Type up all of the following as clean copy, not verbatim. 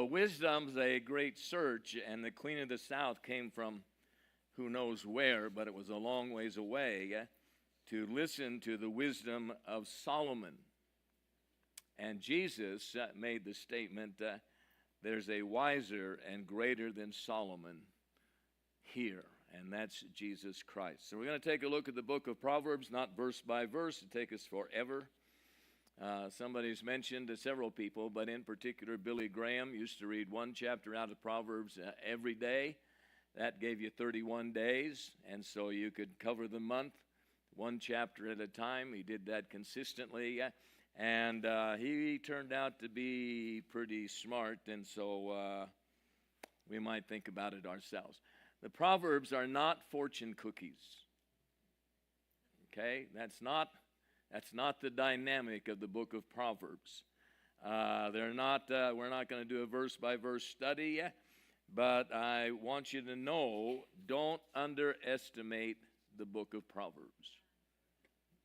So wisdom's a great search, and the Queen of the South came from who knows where, but it was a long ways away, to listen to the wisdom of Solomon. And Jesus made the statement, there's a wiser and greater than Solomon here, and that's Jesus Christ. So we're going to take a look at the book of Proverbs, not verse by verse. It'll take us forever. Somebody's mentioned several people, but in particular Billy Graham used to read one chapter out of Proverbs every day. That gave you 31 days, and so you could cover the month one chapter at a time. He did that consistently, and he turned out to be pretty smart, and so we might think about it ourselves. The Proverbs are not fortune cookies. Okay? That's not the dynamic of the book of Proverbs. We're not going to do a verse-by-verse study, but I want you to know, don't underestimate the book of Proverbs.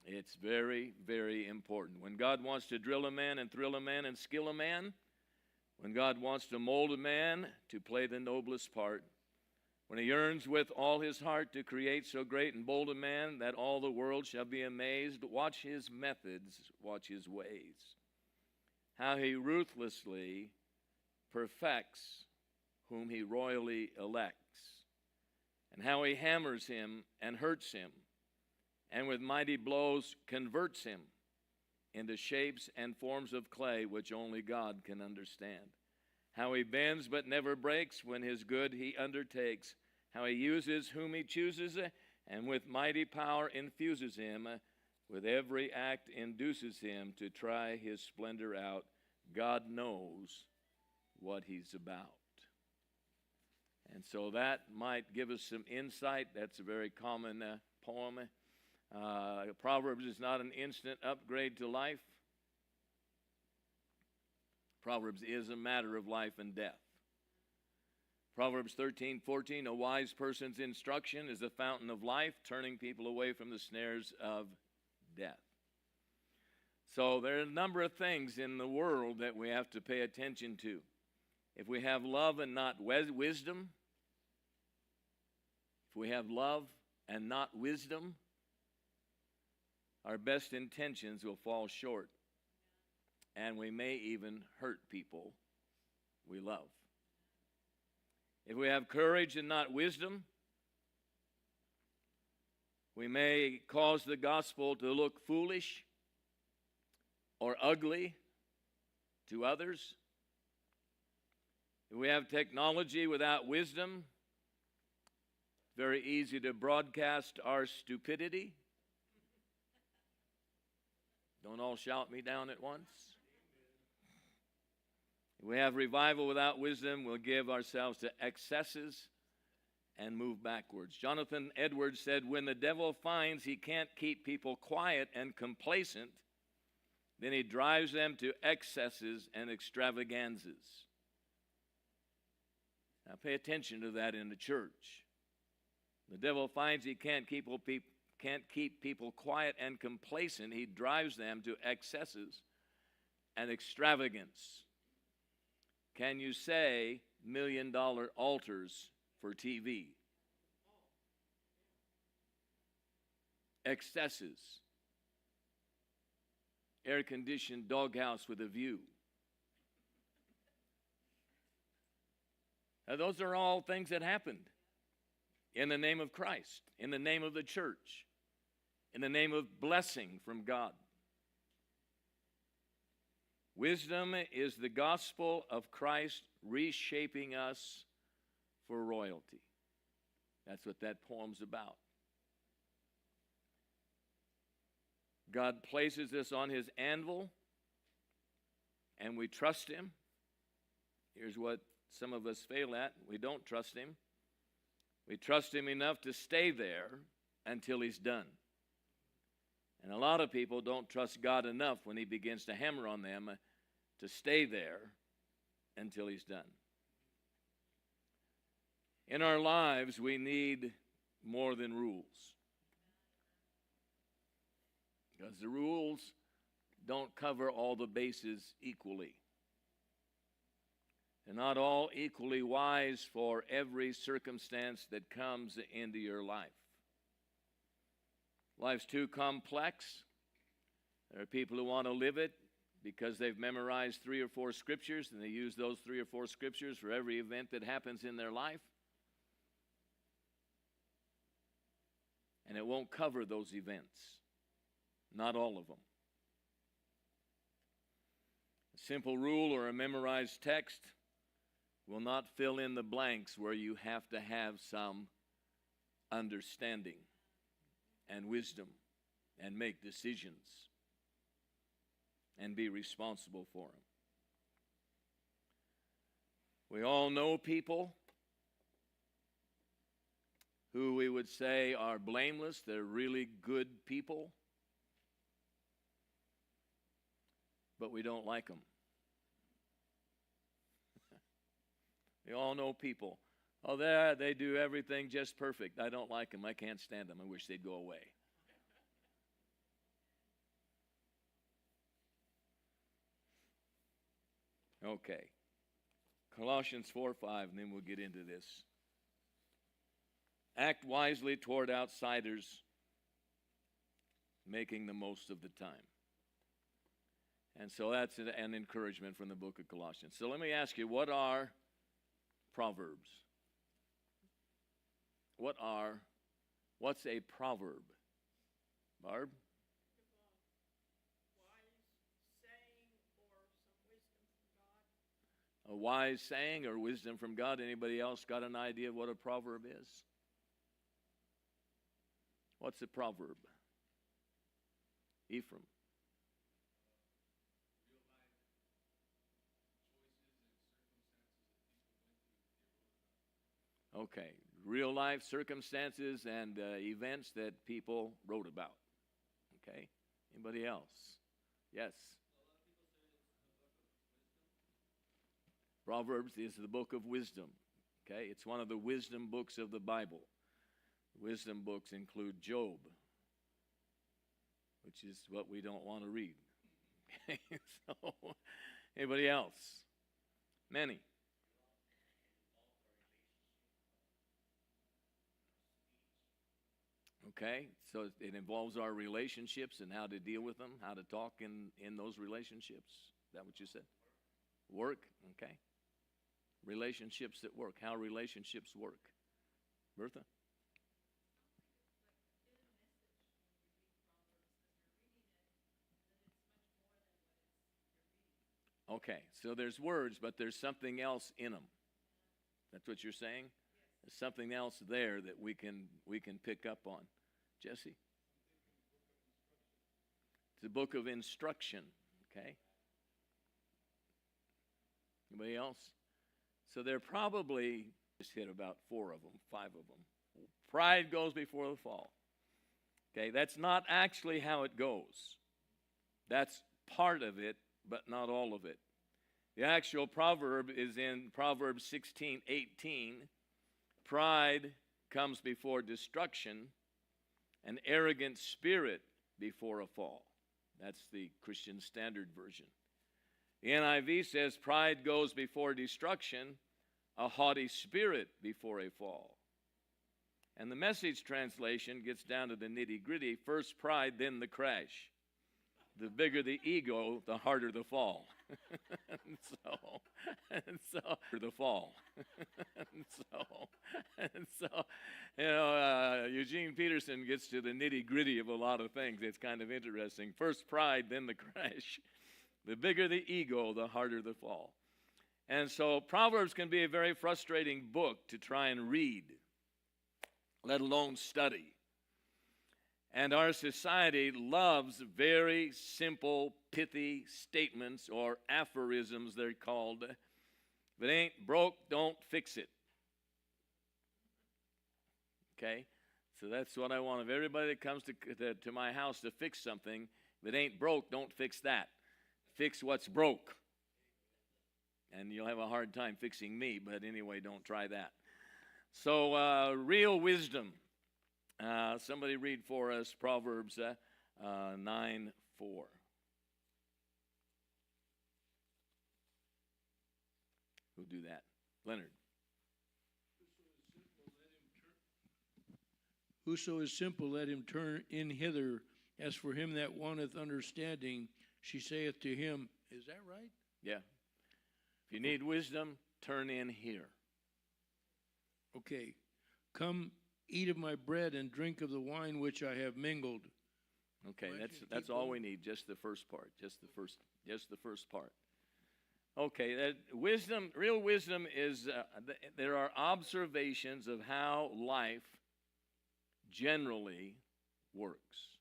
It's very, very important. When God wants to drill a man and thrill a man and skill a man, when God wants to mold a man to play the noblest part, when he yearns with all his heart to create so great and bold a man that all the world shall be amazed, watch his methods, watch his ways, how he ruthlessly perfects whom he royally elects, and how he hammers him and hurts him, and with mighty blows converts him into shapes and forms of clay which only God can understand. How he bends but never breaks when his good he undertakes, how he uses whom he chooses, and with mighty power infuses him, with every act induces him to try his splendor out. God knows what he's about. And so that might give us some insight. That's a very common poem. Proverbs is not an instant upgrade to life. Proverbs is a matter of life and death. Proverbs 13:14, a wise person's instruction is a fountain of life, turning people away from the snares of death. So there are a number of things in the world that we have to pay attention to. If we have love and not wisdom, if we have love and not wisdom, our best intentions will fall short, and we may even hurt people we love. If we have courage and not wisdom, we may cause the gospel to look foolish or ugly to others. If we have technology without wisdom, it's very easy to broadcast our stupidity. Don't all shout me down at once. If we have revival without wisdom, we'll give ourselves to excesses and move backwards. Jonathan Edwards said, when the devil finds he can't keep people quiet and complacent, then he drives them to excesses and extravaganzas. Now pay attention to that in the church. The devil finds he can't keep people quiet and complacent. He drives them to excesses and extravagance. Can you say $1 million altars for TV? Excesses. Air-conditioned doghouse with a view. Now, those are all things that happened in the name of Christ, in the name of the church, in the name of blessing from God. Wisdom is the gospel of Christ reshaping us for royalty. That's what that poem's about. God places us on his anvil, and we trust him. Here's what some of us fail at. We don't trust him. We trust him enough to stay there until he's done. And a lot of people don't trust God enough when he begins to hammer on them to stay there until he's done. In our lives, we need more than rules. Because the rules don't cover all the bases equally. They're not all equally wise for every circumstance that comes into your life. Life's too complex. There are people who want to live it because they've memorized 3 or 4 scriptures, and they use those 3 or 4 scriptures for every event that happens in their life. And it won't cover those events. Not all of them. A simple rule or a memorized text will not fill in the blanks where you have to have some understanding and wisdom and make decisions and be responsible for them. We all know people who we would say are blameless. They're really good people, but we don't like them. We all know people. Oh, they do everything just perfect. I don't like them. I can't stand them. I wish they'd go away. Okay. Colossians 4:5, and then we'll get into this. Act wisely toward outsiders, making the most of the time. And so that's an encouragement from the book of Colossians. So let me ask you, what are Proverbs? What's a proverb? Barb? A wise saying or wisdom from God. Anybody else got an idea of what a proverb is? What's a proverb? Ephraim. Okay, real life circumstances and events that people wrote about. Okay, anybody else? Yes. Proverbs is the book of wisdom. Okay, it's one of the wisdom books of the Bible. Wisdom books include Job, which is what we don't want to read. Okay, so anybody else? Many. Okay, so it involves our relationships and how to deal with them, how to talk in those relationships. Is that what you said? Work, okay. Relationships at work, how relationships work. Bertha? Okay, so there's words, but there's something else in them. That's what you're saying? There's something else there that we can pick up on. Jesse? It's a book of instruction, okay? Anybody else? So there probably, just hit about 4 of them, 5 of them. Pride goes before the fall. Okay, that's not actually how it goes. That's part of it, but not all of it. The actual proverb is in Proverbs 16:18. Pride comes before destruction, an arrogant spirit before a fall. That's the Christian Standard Version. The NIV says pride goes before destruction, a haughty spirit before a fall. And the Message translation gets down to the nitty-gritty. First pride, then the crash. The bigger the ego, the harder the fall. The fall. Eugene Peterson gets to the nitty-gritty of a lot of things. It's kind of interesting. First pride, then the crash. The bigger the ego, the harder the fall. And so Proverbs can be a very frustrating book to try and read, let alone study. And our society loves very simple, pithy statements, or aphorisms, they're called. If it ain't broke, don't fix it. Okay? So that's what I want of everybody that comes to my house to fix something. If it ain't broke, don't fix that. Fix what's broke. And you'll have a hard time fixing me, but anyway, don't try that. So real wisdom. Somebody read for us Proverbs 9:4. Who we'll do that. Leonard. Whoso is simple, let him turn in hither. As for him that wanteth understanding, she saith to him, is that right? Yeah. If you need wisdom, turn in here. Okay. Come, eat of my bread and drink of the wine which I have mingled. Okay, that's all we need. Just the first part. Just the first part. Okay, that wisdom, real wisdom is there are observations of how life generally works.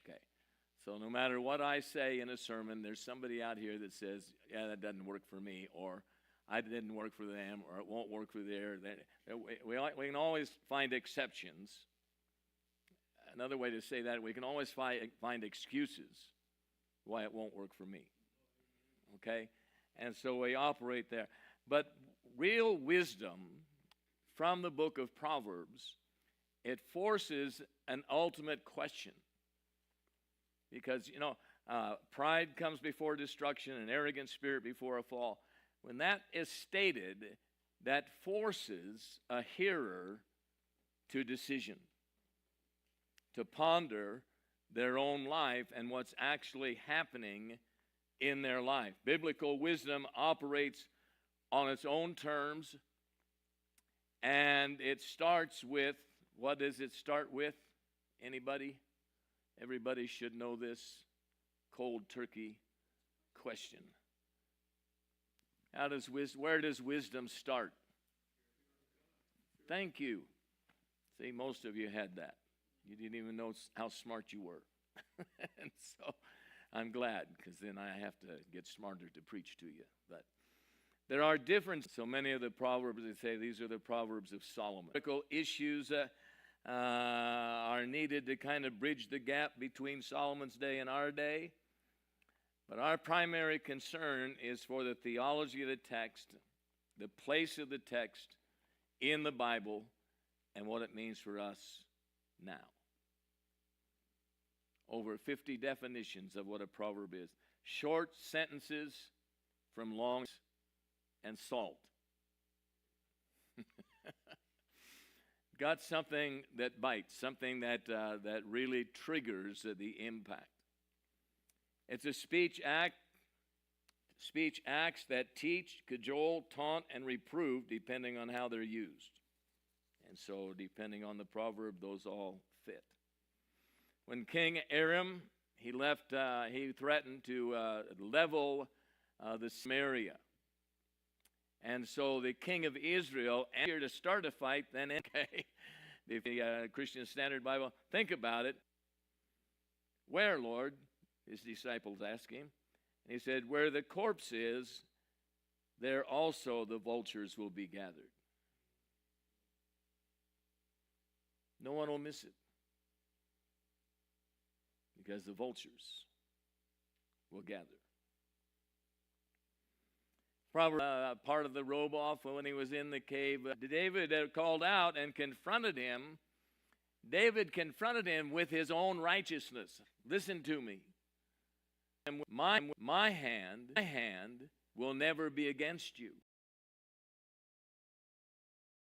Okay, so no matter what I say in a sermon, there's somebody out here that says, "Yeah, that doesn't work for me," or "I didn't work for them," or "It won't work for there." We can always find exceptions. Another way to say that, we can always find excuses why it won't work for me. Okay? And so we operate there. But real wisdom from the book of Proverbs, it forces an ultimate question. Because, pride comes before destruction, an arrogant spirit before a fall. When that is stated, that forces a hearer to decision, to ponder their own life and what's actually happening in their life. Biblical wisdom operates on its own terms, and it starts with, what does it start with? Anybody? Everybody should know this cold turkey question. Where does wisdom start? Thank you. See, most of you had that. You didn't even know how smart you were. And so I'm glad, because then I have to get smarter to preach to you. But there are different, so many of the Proverbs, they say these are the Proverbs of Solomon. Critical issues are needed to kind of bridge the gap between Solomon's day and our day. But our primary concern is for the theology of the text, the place of the text in the Bible, and what it means for us now. Over 50 definitions of what a proverb is. Short sentences from long and salt. Got something that bites, something that really triggers the impact. It's a speech acts that teach, cajole, taunt, and reprove, depending on how they're used. And so, depending on the proverb, those all fit. When King Aram, he threatened to level the Samaria. And so the king of Israel, here to start a fight, then, okay, the Christian Standard Bible, think about it. Where, Lord? His disciples asked him. And he said, where the corpse is, there also the vultures will be gathered. No one will miss it, because the vultures will gather. Probably part of the robe off when he was in the cave. David called out and confronted him. David confronted him with his own righteousness. Listen to me. My hand will never be against you.